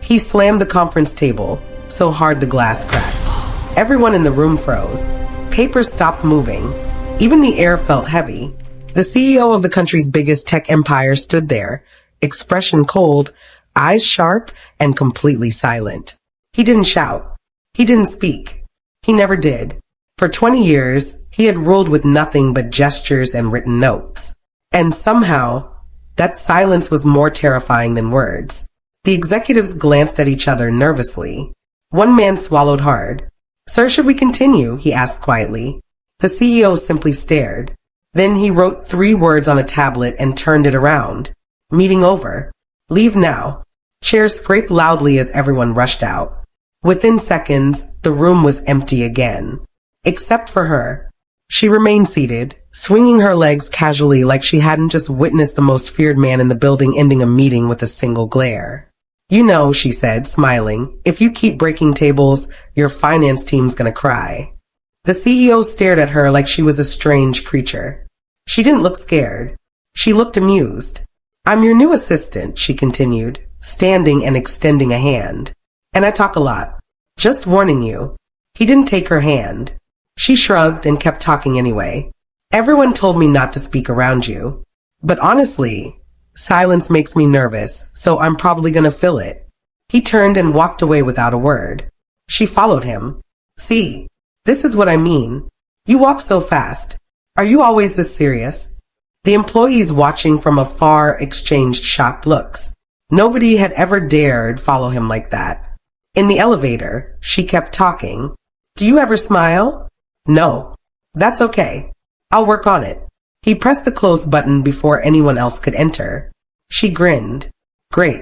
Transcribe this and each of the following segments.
He slammed the conference table so hard the glass cracked. Everyone in the room froze. Papers stopped moving. Even the air felt heavy. The CEO of the country's biggest tech empire stood there, expression cold, eyes sharp, and completely silent. He didn't shout. He didn't speak. He never did. For 20 years, he had ruled with nothing but gestures and written notes. And somehow, that silence was more terrifying than words. The executives glanced at each other nervously. One man swallowed hard. "Sir, should we continue?" he asked quietly. The CEO simply stared. Then he wrote 3 words on a tablet and turned it around. "Meeting over. Leave now." Chairs scraped loudly as everyone rushed out. Within seconds, the room was empty again. Except for her. She remained seated, swinging her legs casually like she hadn't just witnessed the most feared man in the building ending a meeting with a single glare. "You know," she said, smiling, "if you keep breaking tables, your finance team's gonna cry." The CEO stared at her like she was a strange creature. She didn't look scared. She looked amused. "I'm your new assistant," she continued, standing and extending a hand. "And I talk a lot. Just warning you." He didn't take her hand. She shrugged and kept talking anyway. "Everyone told me not to speak around you. But honestly, silence makes me nervous, so I'm probably gonna fill it." He turned and walked away without a word. She followed him. "See, this is what I mean. You walk so fast. Are you always this serious?" The employees watching from afar exchanged shocked looks. Nobody had ever dared follow him like that. In the elevator, she kept talking. "Do you ever smile?" "No." "That's okay. I'll work on it." He pressed the close button before anyone else could enter. She grinned. "Great.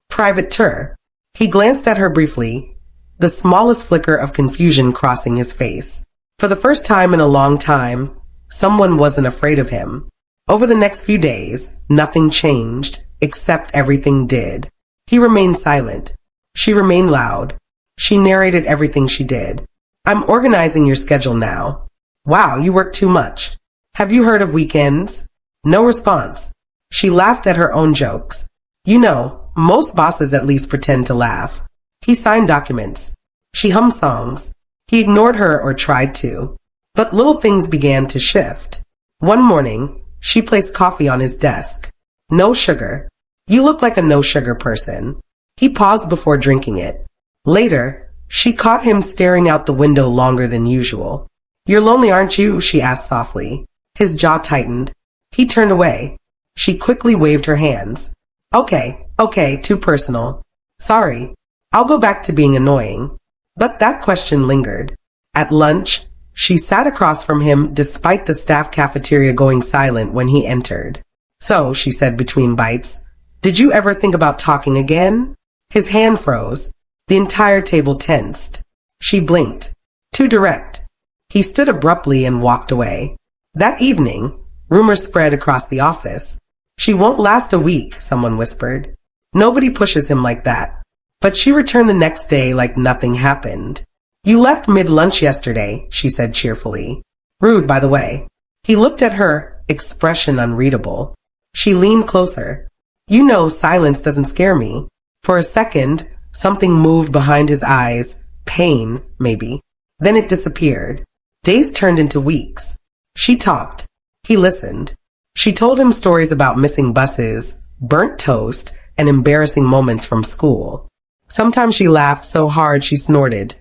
Private tour." He glanced at her briefly, the smallest flicker of confusion crossing his face. For the first time in a long time, someone wasn't afraid of him. Over the next few days, nothing changed, except everything did. He remained silent. She remained loud. She narrated everything she did. "I'm organizing your schedule now." "Wow, you work too much." "Have you heard of weekends?" No response. She laughed at her own jokes. "You know, most bosses at least pretend to laugh." He signed documents. She hummed songs. He ignored her or tried to. But little things began to shift. One morning, she placed coffee on his desk. "No sugar." "You look like a no-sugar person." He paused before drinking it. Later, she caught him staring out the window longer than usual. "You're lonely, aren't you?" she asked softly. His jaw tightened. He turned away. She quickly waved her hands. Okay, too personal. Sorry. I'll go back to being annoying." But that question lingered. At lunch, she sat across from him despite the staff cafeteria going silent when he entered. "So," she said between bites, "did you ever think about talking again?" His hand froze. The entire table tensed. She blinked. Too direct. He stood abruptly and walked away. That evening, rumors spread across the office. "She won't last a week," someone whispered. "Nobody pushes him like that." But she returned the next day like nothing happened. "You left mid-lunch yesterday," she said cheerfully. "Rude, by the way." He looked at her, expression unreadable. She leaned closer. "You know silence doesn't scare me." For a second, something moved behind his eyes. Pain, maybe. Then it disappeared. Days turned into weeks. She talked. He listened. She told him stories about missing buses, burnt toast, and embarrassing moments from school. Sometimes she laughed so hard she snorted,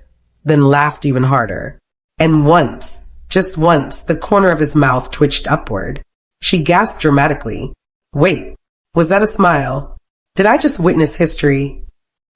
then laughed even harder. And once, just once, the corner of his mouth twitched upward. She gasped dramatically. "Wait, was that a smile? Did I just witness history?"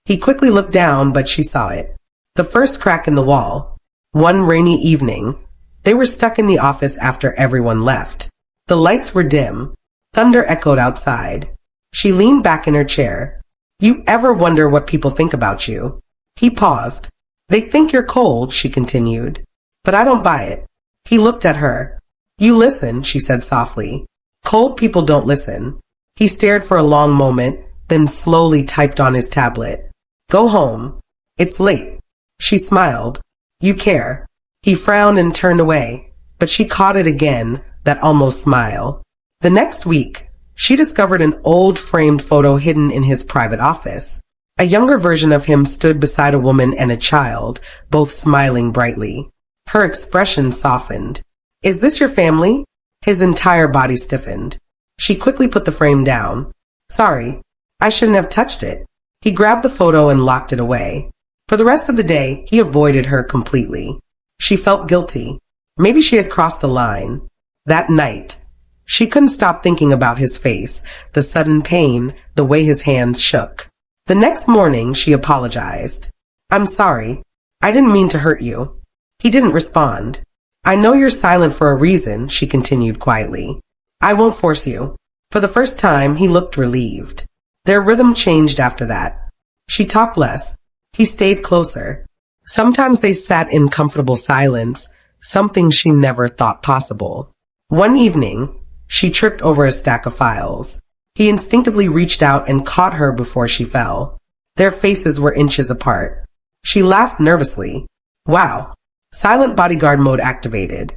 He quickly looked down, but she saw it. The first crack in the wall. One rainy evening, they were stuck in the office after everyone left. The lights were dim. Thunder echoed outside. She leaned back in her chair. "You ever wonder what people think about you?" He paused. "They think you're cold," she continued. "But I don't buy it." He looked at her. "You listen," she said softly. "Cold people don't listen." He stared for a long moment, then slowly typed on his tablet. "Go home. It's late." She smiled. "You care." He frowned and turned away, but she caught it again, that almost smile. The next week, she discovered an old framed photo hidden in his private office. A younger version of him stood beside a woman and a child, both smiling brightly. Her expression softened. "Is this your family?" His entire body stiffened. She quickly put the frame down. "Sorry, I shouldn't have touched it." He grabbed the photo and locked it away. For the rest of the day, he avoided her completely. She felt guilty. Maybe she had crossed the line. That night, she couldn't stop thinking about his face, the sudden pain, the way his hands shook. The next morning, she apologized. "I'm sorry. I didn't mean to hurt you." He didn't respond. "I know you're silent for a reason," she continued quietly. "I won't force you." For the first time, he looked relieved. Their rhythm changed after that. She talked less. He stayed closer. Sometimes they sat in comfortable silence, something she never thought possible. One evening, she tripped over a stack of files. He instinctively reached out and caught her before she fell. Their faces were inches apart. She laughed nervously. "Wow." Silent bodyguard mode activated.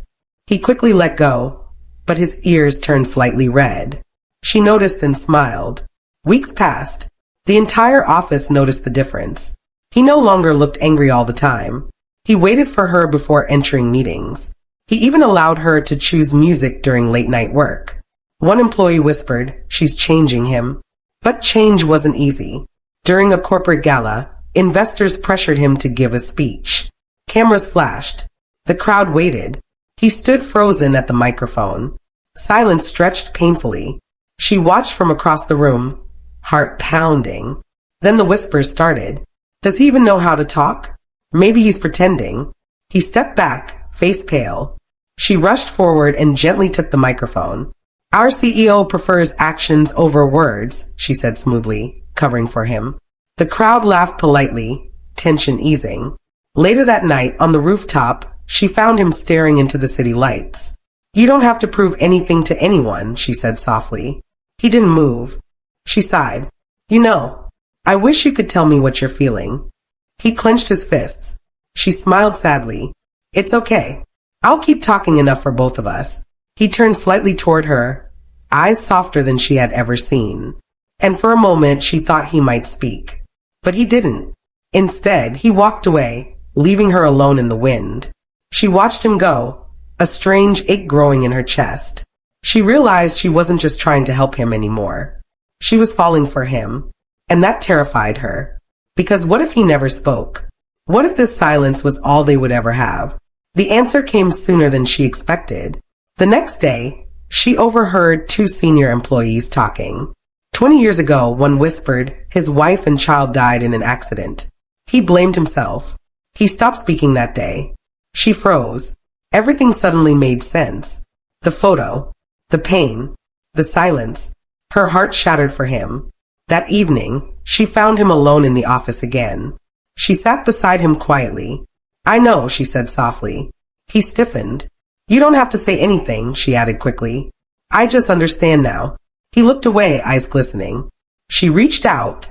He quickly let go, but his ears turned slightly red. She noticed and smiled. Weeks passed. The entire office noticed the difference. He no longer looked angry all the time. He waited for her before entering meetings. He even allowed her to choose music during late-night work. One employee whispered, "She's changing him." But change wasn't easy. During a corporate gala, investors pressured him to give a speech. Cameras flashed. The crowd waited. He stood frozen at the microphone. Silence stretched painfully. She watched from across the room, heart pounding. Then the whispers started. Does he even know how to talk? Maybe he's pretending. He stepped back, face pale. She rushed forward and gently took the microphone. "Our CEO prefers actions over words," she said smoothly, covering for him. The crowd laughed politely, tension easing. Later that night, on the rooftop, she found him staring into the city lights. "You don't have to prove anything to anyone," she said softly. He didn't move. She sighed. "You know, I wish you could tell me what you're feeling." He clenched his fists. She smiled sadly. "It's okay. I'll keep talking enough for both of us." He turned slightly toward her, eyes softer than she had ever seen. And for a moment, she thought he might speak. But he didn't. Instead, he walked away, leaving her alone in the wind. She watched him go, a strange ache growing in her chest. She realized she wasn't just trying to help him anymore. She was falling for him. And that terrified her. Because what if he never spoke? What if this silence was all they would ever have? The answer came sooner than she expected. The next day, she overheard two senior employees talking. 20 years ago, one whispered his wife and child died in an accident. He blamed himself. He stopped speaking that day. She froze. Everything suddenly made sense. The photo, the pain, the silence. Her heart shattered for him. That evening, she found him alone in the office again. She sat beside him quietly. "I know," she said softly. He stiffened. "You don't have to say anything," she added quickly. "I just understand now." He looked away, eyes glistening. She reached out,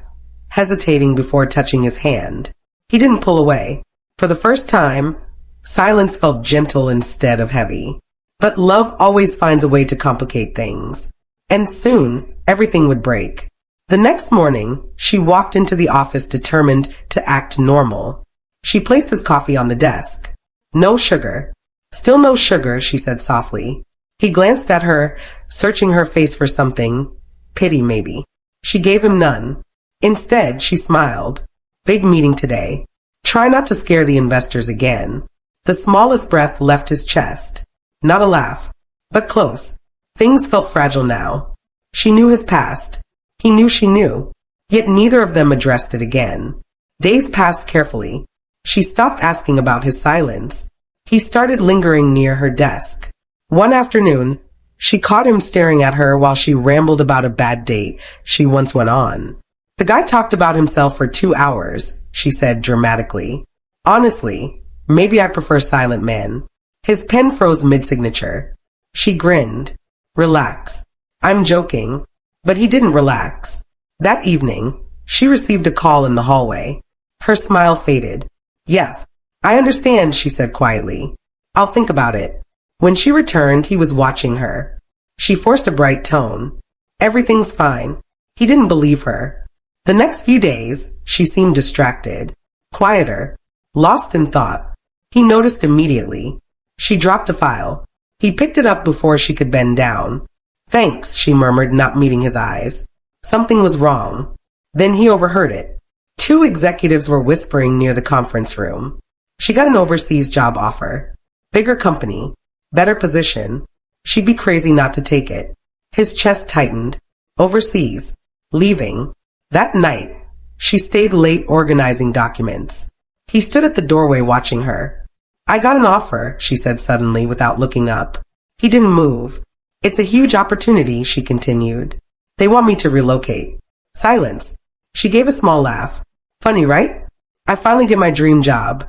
hesitating before touching his hand. He didn't pull away. For the first time, silence felt gentle instead of heavy. But love always finds a way to complicate things. And soon, everything would break. The next morning, she walked into the office determined to act normal. She placed his coffee on the desk. "No sugar." "Still no sugar," she said softly. He glanced at her, searching her face for something. Pity, maybe. She gave him none. Instead, she smiled. "Big meeting today. Try not to scare the investors again." The smallest breath left his chest. Not a laugh, but close. Things felt fragile now. She knew his past. He knew she knew. Yet neither of them addressed it again. Days passed carefully. She stopped asking about his silence. He started lingering near her desk. One afternoon, she caught him staring at her while she rambled about a bad date she once went on. "The guy talked about himself for 2 hours," she said dramatically. "Honestly, maybe I prefer silent men." His pen froze mid-signature. She grinned. "Relax. I'm joking." But he didn't relax. That evening, she received a call in the hallway. Her smile faded. "Yes, I understand," she said quietly. "I'll think about it." When she returned, he was watching her. She forced a bright tone. "Everything's fine." He didn't believe her. The next few days, she seemed distracted, quieter, lost in thought. He noticed immediately. She dropped a file. He picked it up before she could bend down. "Thanks," she murmured, not meeting his eyes. Something was wrong. Then he overheard it. Two executives were whispering near the conference room. She got an overseas job offer. Bigger company. Better position. She'd be crazy not to take it. His chest tightened. Overseas. Leaving. That night, she stayed late organizing documents. He stood at the doorway watching her. "I got an offer," she said suddenly without looking up. He didn't move. "It's a huge opportunity," she continued. "They want me to relocate." Silence. She gave a small laugh. "Funny, right? I finally get my dream job."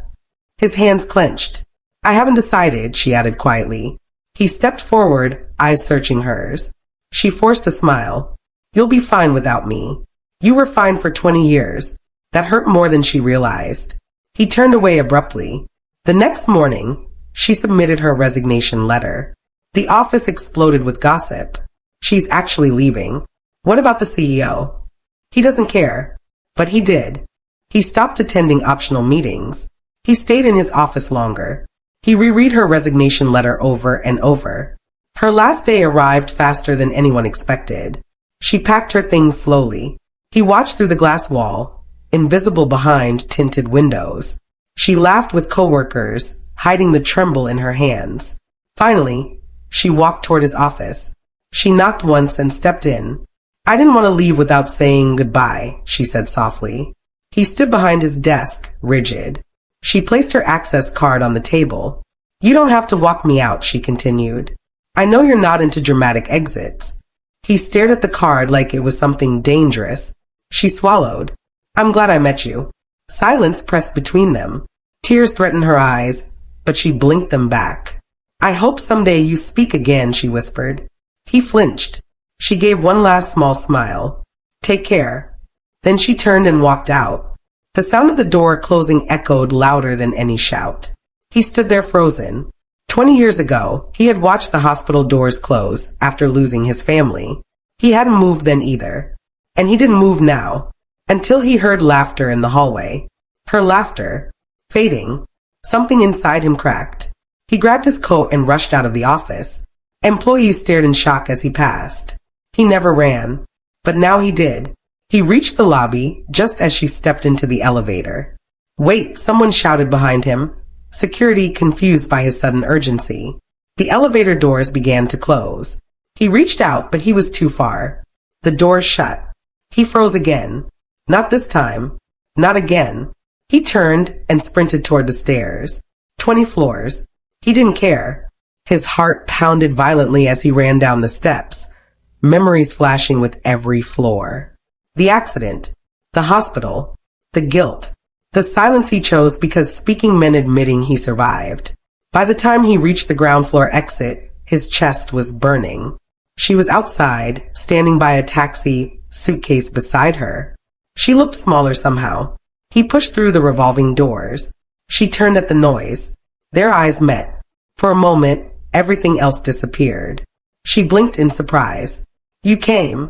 His hands clenched. "I haven't decided," she added quietly. He stepped forward, eyes searching hers. She forced a smile. "You'll be fine without me. You were fine for 20 years. That hurt more than she realized. He turned away abruptly. The next morning, she submitted her resignation letter. The office exploded with gossip. "She's actually leaving. What about the CEO?" He doesn't care. But he did. He stopped attending optional meetings. He stayed in his office longer. He reread her resignation letter over and over. Her last day arrived faster than anyone expected. She packed her things slowly. He watched through the glass wall, invisible behind tinted windows. She laughed with coworkers, hiding the tremble in her hands. Finally, she walked toward his office. She knocked once and stepped in. "I didn't want to leave without saying goodbye," she said softly. He stood behind his desk, rigid. She placed her access card on the table. "You don't have to walk me out," she continued. "I know you're not into dramatic exits." He stared at the card like it was something dangerous. She swallowed. "I'm glad I met you." Silence pressed between them. Tears threatened her eyes, but she blinked them back. "I hope someday you speak again," she whispered. He flinched. She gave one last small smile. "Take care." Then she turned and walked out. The sound of the door closing echoed louder than any shout. He stood there frozen. 20 years ago, he had watched the hospital doors close after losing his family. He hadn't moved then either. And he didn't move now, until he heard laughter in the hallway. Her laughter, fading. Something inside him cracked. He grabbed his coat and rushed out of the office. Employees stared in shock as he passed. He never ran, but now he did. He reached the lobby just as she stepped into the elevator. "Wait," someone shouted behind him, security confused by his sudden urgency. The elevator doors began to close. He reached out, but he was too far. The doors shut. He froze again. Not this time. Not again. He turned and sprinted toward the stairs. 20 floors. He didn't care. His heart pounded violently as he ran down the steps, memories flashing with every floor. The accident, the hospital, the guilt, the silence he chose because speaking meant admitting he survived. By the time he reached the ground floor exit, his chest was burning. She was outside, standing by a taxi, suitcase beside her. She looked smaller somehow. He pushed through the revolving doors. She turned at the noise. Their eyes met. For a moment, everything else disappeared. She blinked in surprise. "You came."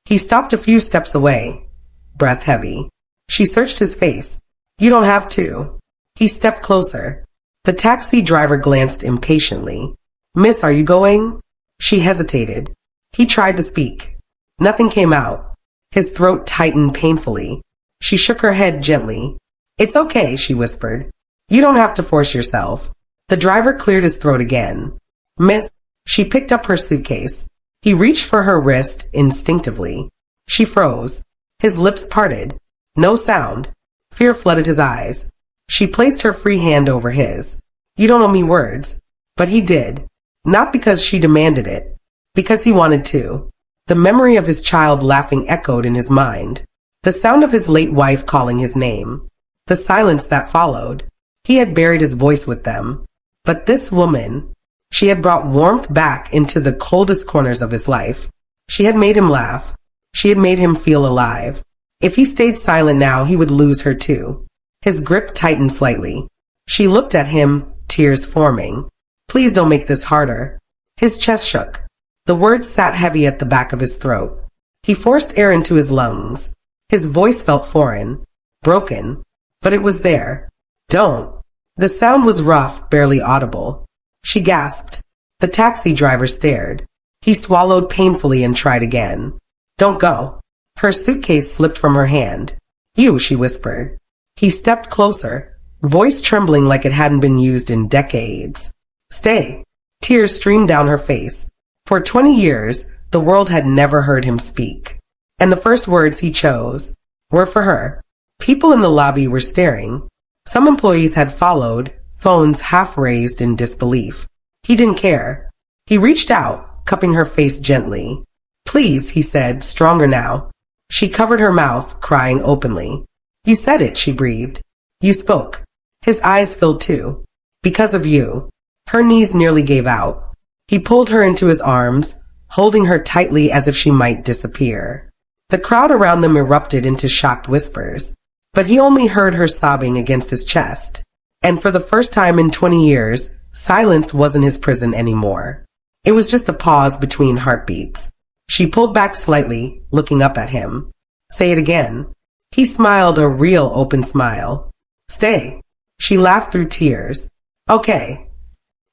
He stopped a few steps away, breath heavy. She searched his face. "You don't have to." He stepped closer. The taxi driver glanced impatiently. "Miss, are you going?" She hesitated. He tried to speak. Nothing came out. His throat tightened painfully. She shook her head gently. "It's okay," she whispered. "You don't have to force yourself." The driver cleared his throat again. "Miss," she picked up her suitcase. He reached for her wrist instinctively. She froze. His lips parted. No sound. Fear flooded his eyes. She placed her free hand over his. "You don't owe me words." But he did. Not because she demanded it. Because he wanted to. The memory of his child laughing echoed in his mind. The sound of his late wife calling his name. The silence that followed. He had buried his voice with them. But this woman, she had brought warmth back into the coldest corners of his life. She had made him laugh. She had made him feel alive. If he stayed silent now, he would lose her too. His grip tightened slightly. She looked at him, tears forming. "Please don't make this harder." His chest shook. The words sat heavy at the back of his throat. He forced air into his lungs. His voice felt foreign, broken, but it was there. Don't. The sound was rough, barely audible. She gasped. The taxi driver stared. He swallowed painfully and tried again. Don't go. Her suitcase slipped from her hand. You, she whispered. He stepped closer, voice trembling like it hadn't been used in decades. Stay. Tears streamed down her face. For 20 years, the world had never heard him speak. And the first words he chose were for her. People in the lobby were staring. Some employees had followed, phones half raised in disbelief. He didn't care. He reached out, cupping her face gently. Please, he said, stronger now. She covered her mouth, crying openly. You said it, she breathed. You spoke. His eyes filled too. Because of you. Her knees nearly gave out. He pulled her into his arms, holding her tightly as if she might disappear. The crowd around them erupted into shocked whispers, but he only heard her sobbing against his chest. And for the first time in 20 years, silence wasn't his prison anymore. It was just a pause between heartbeats. She pulled back slightly, looking up at him. Say it again. He smiled, a real open smile. Stay. She laughed through tears. Okay.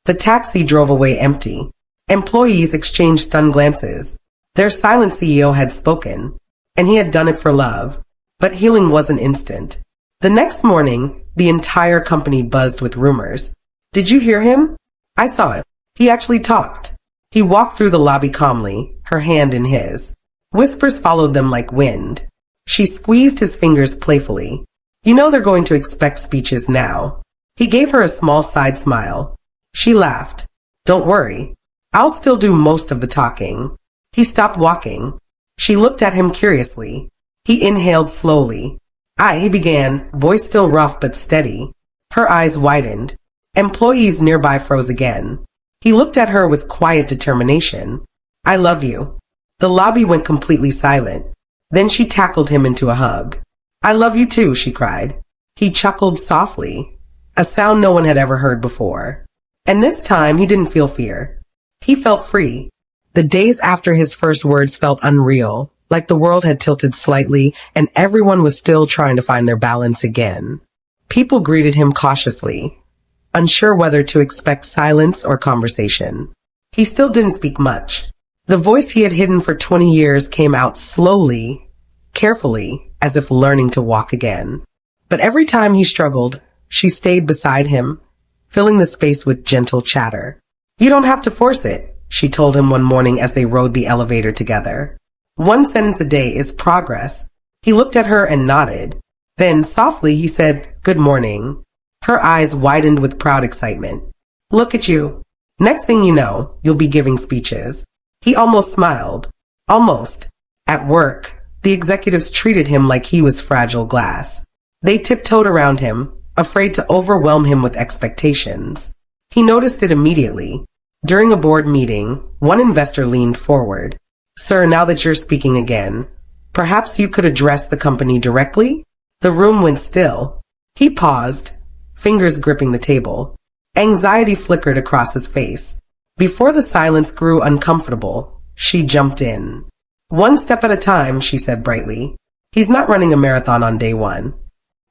The taxi drove away empty. Employees exchanged stunned glances. Their silent CEO had spoken, and he had done it for love. But healing wasn't instant. The next morning, the entire company buzzed with rumors. Did you hear him? I saw it. He actually talked. He walked through the lobby calmly, her hand in his. Whispers followed them like wind. She squeezed his fingers playfully. You know they're going to expect speeches now. He gave her a small side smile. She laughed. Don't worry. I'll still do most of the talking. He stopped walking. She looked at him curiously. He inhaled slowly. He began, voice still rough but steady. Her eyes widened. Employees nearby froze again. He looked at her with quiet determination. I love you. The lobby went completely silent. Then she tackled him into a hug. I love you too, she cried. He chuckled softly, a sound no one had ever heard before. And this time he didn't feel fear. He felt free. The days after his first words felt unreal, like the world had tilted slightly and everyone was still trying to find their balance again. People greeted him cautiously, unsure whether to expect silence or conversation. He still didn't speak much. The voice he had hidden for 20 years came out slowly, carefully, as if learning to walk again. But every time he struggled, she stayed beside him, filling the space with gentle chatter. You don't have to force it, she told him one morning as they rode the elevator together. One sentence a day is progress. He looked at her and nodded. Then, softly, he said, Good morning. Her eyes widened with proud excitement. Look at you. Next thing you know, you'll be giving speeches. He almost smiled. Almost. At work, the executives treated him like he was fragile glass. They tiptoed around him, afraid to overwhelm him with expectations. He noticed it immediately. During a board meeting, one investor leaned forward. Sir, now that you're speaking again, perhaps you could address the company directly? The room went still. He paused, fingers gripping the table. Anxiety flickered across his face. Before the silence grew uncomfortable, she jumped in. One step at a time, she said brightly. He's not running a marathon on day one.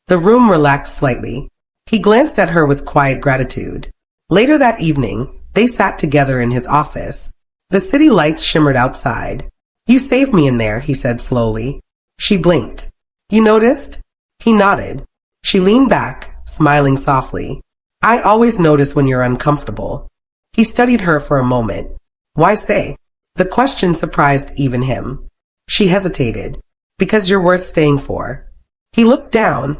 The room relaxed slightly. He glanced at her with quiet gratitude. Later that evening, they sat together in his office. The city lights shimmered outside. You saved me in there, he said slowly. She blinked. You noticed? He nodded. She leaned back, smiling softly. I always notice when you're uncomfortable. He studied her for a moment. Why stay? The question surprised even him. She hesitated. Because you're worth staying for. He looked down,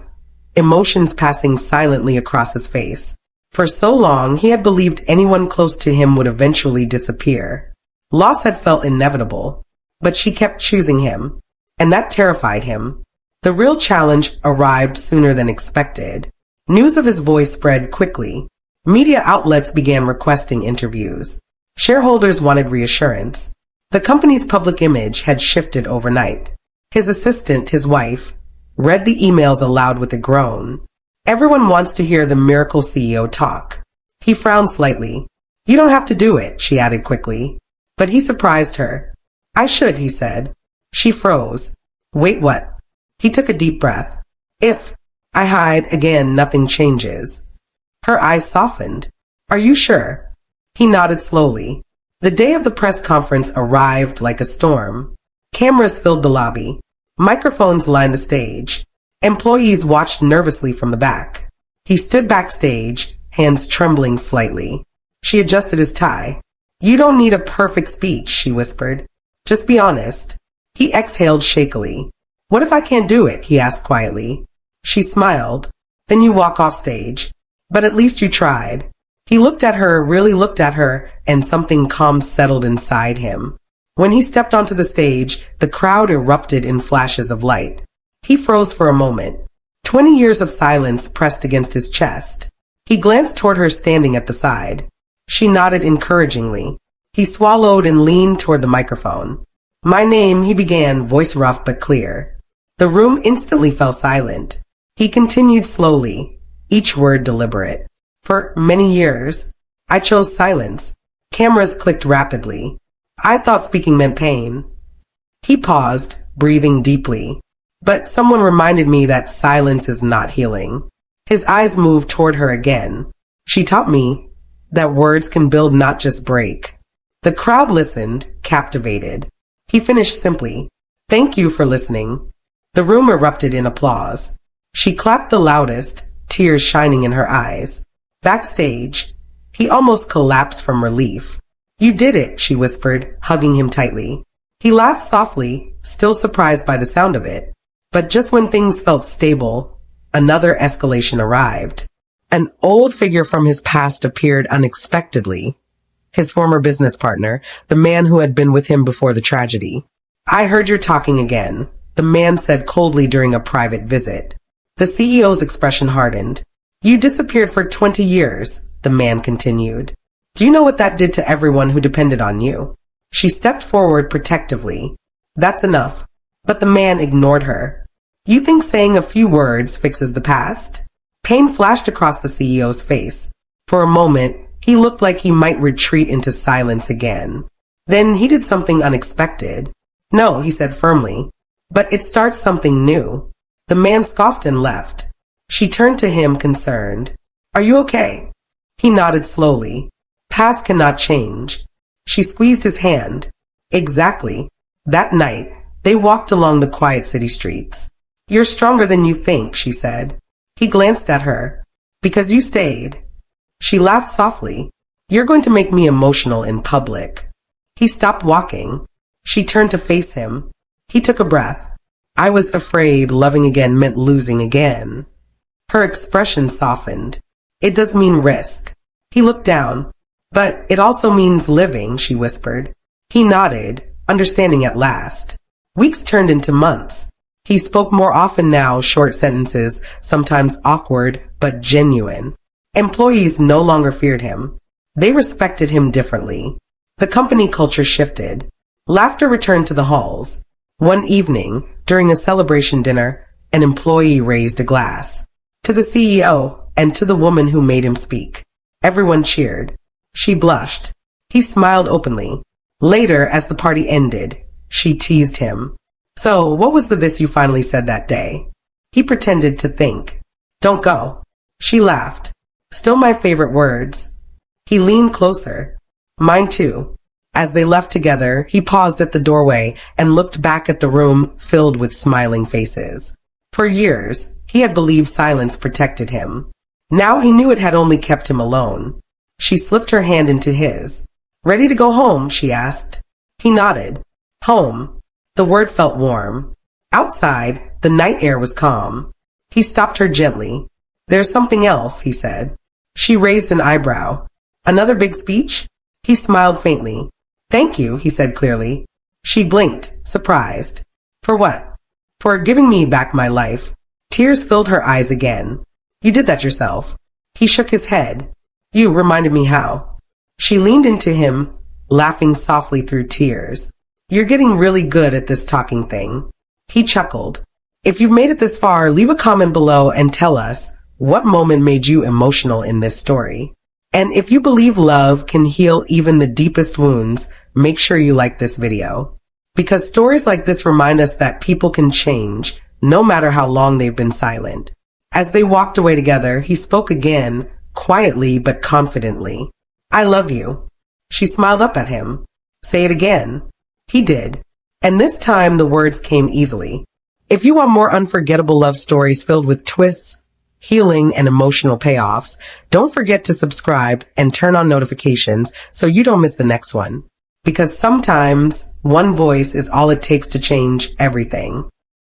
emotions passing silently across his face. For so long, he had believed anyone close to him would eventually disappear. Loss had felt inevitable, but she kept choosing him, and that terrified him. The real challenge arrived sooner than expected. News of his voice spread quickly. Media outlets began requesting interviews. Shareholders wanted reassurance. The company's public image had shifted overnight. His assistant, his wife, read the emails aloud with a groan. Everyone wants to hear the miracle CEO talk. He frowned slightly. You don't have to do it, she added quickly. But he surprised her. I should, he said. She froze. Wait, what? He took a deep breath. If I hide again, nothing changes. Her eyes softened. Are you sure? He nodded slowly. The day of the press conference arrived like a storm. Cameras filled the lobby. Microphones lined the stage. Employees watched nervously from the back. He stood backstage, hands trembling slightly. She adjusted his tie. You don't need a perfect speech, she whispered. Just be honest. He exhaled shakily. What if I can't do it? He asked quietly. She smiled. Then you walk off stage. But at least you tried. He looked at her, really looked at her, and something calm settled inside him. When he stepped onto the stage, the crowd erupted in flashes of light. He froze for a moment. 20 years of silence pressed against his chest. He glanced toward her standing at the side. She nodded encouragingly. He swallowed and leaned toward the microphone. My name, he began, voice rough but clear. The room instantly fell silent. He continued slowly, each word deliberate. For many years, I chose silence. Cameras clicked rapidly. I thought speaking meant pain. He paused, breathing deeply. But someone reminded me that silence is not healing. His eyes moved toward her again. She taught me that words can build, not just break. The crowd listened, captivated. He finished simply. Thank you for listening. The room erupted in applause. She clapped the loudest, tears shining in her eyes. Backstage, he almost collapsed from relief. You did it, she whispered, hugging him tightly. He laughed softly, still surprised by the sound of it. But just when things felt stable, another escalation arrived. An old figure from his past appeared unexpectedly. His former business partner, the man who had been with him before the tragedy. I heard you're talking again, the man said coldly during a private visit. The CEO's expression hardened. You disappeared for 20 years, the man continued. Do you know what that did to everyone who depended on you? She stepped forward protectively. That's enough. But the man ignored her. You think saying a few words fixes the past? Pain flashed across the CEO's face. For a moment, he looked like he might retreat into silence again. Then he did something unexpected. No, he said firmly. But it starts something new. The man scoffed and left. She turned to him, concerned. Are you okay? He nodded slowly. Past cannot change. She squeezed his hand. Exactly. That night, they walked along the quiet city streets. You're stronger than you think, she said. He glanced at her. Because you stayed. She laughed softly. You're going to make me emotional in public. He stopped walking. She turned to face him. He took a breath. I was afraid loving again meant losing again. Her expression softened. It does mean risk. He looked down. But it also means living, she whispered. He nodded, understanding at last. Weeks turned into months. He spoke more often now, short sentences, sometimes awkward, but genuine. Employees no longer feared him. They respected him differently. The company culture shifted. Laughter returned to the halls. One evening, during a celebration dinner, an employee raised a glass. To the CEO and to the woman who made him speak. Everyone cheered. She blushed. He smiled openly. Later, as the party ended, she teased him. So, what was the this you finally said that day? He pretended to think. Don't go. She laughed. Still my favorite words. He leaned closer. Mine too. As they left together, he paused at the doorway and looked back at the room filled with smiling faces. For years, he had believed silence protected him. Now he knew it had only kept him alone. She slipped her hand into his. Ready to go home? She asked. He nodded. Home. The word felt warm. Outside, the night air was calm. He stopped her gently. There's something else, he said. She raised an eyebrow. Another big speech? He smiled faintly. Thank you, he said clearly. She blinked, surprised. For what? For giving me back my life. Tears filled her eyes again. You did that yourself. He shook his head. You reminded me how. She leaned into him, laughing softly through tears. You're getting really good at this talking thing. He chuckled. If you've made it this far, leave a comment below and tell us what moment made you emotional in this story. And if you believe love can heal even the deepest wounds, make sure you like this video. Because stories like this remind us that people can change, no matter how long they've been silent. As they walked away together, he spoke again, quietly but confidently. I love you. She smiled up at him. Say it again. He did. And this time the words came easily. If you want more unforgettable love stories filled with twists, healing, and emotional payoffs, don't forget to subscribe and turn on notifications so you don't miss the next one. Because sometimes one voice is all it takes to change everything.